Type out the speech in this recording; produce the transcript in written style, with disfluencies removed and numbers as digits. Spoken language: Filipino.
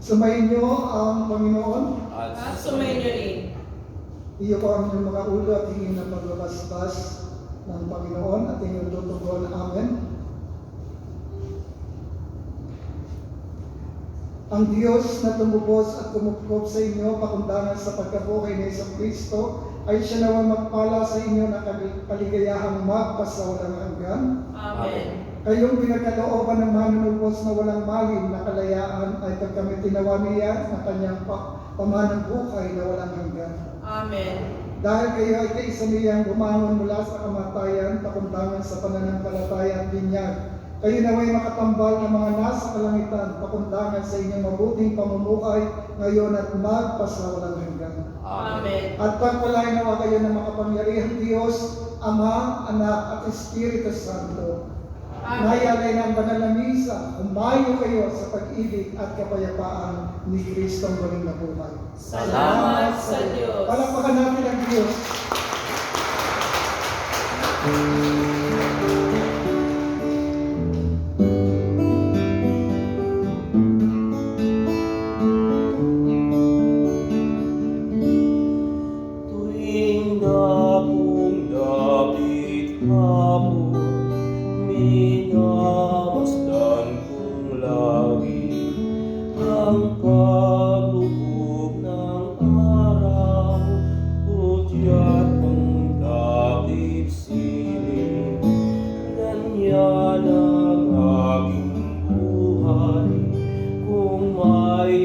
Sumayin niyo ang Panginoon. At sumayin niyo rin. Iyo po ang inyong mga ulo at hingin ng paglabasbas ng Panginoon at inyong tutugon. Amen. Ang Diyos na tumubos at tumukop sa inyo pakundangan sa pagkabuhay ni Hesus Kristo ay siya naman magpala sa inyo na kaligayahang magpasawalang hanggan. Amen. Kayong pinagkalooban ng manunubos na walang malim na kalayaan ay pagkami tinawa niya na kanyang pamanang buhay na walang hanggan. Amen. Dahil kayo ay kaisa niyang bumangon mula sa kamatayan pakundangan sa pananampalataya at binyag. Kayo naway makatambal ng mga nasa kalangitan pakundangan sa inyong mabuting pamumuhay ngayon at magpasawalang hanggan. Amen. At pagpalain nawa kayo ng makapangyarihang Diyos, Ama, Anak at Espiritu Santo. Nayalay ng banal na misa, umayo kayo sa pag-ibig at kapayapaan ni Kristong walang nabuhay. Salamat sa Diyos. Palakpakan natin ang Diyos. Tuwing dakong dapit hapon, minamasdan kong lagi ang paglubog ng araw, hudyat ng dakip sining. Ganyan ang aking buhay kung may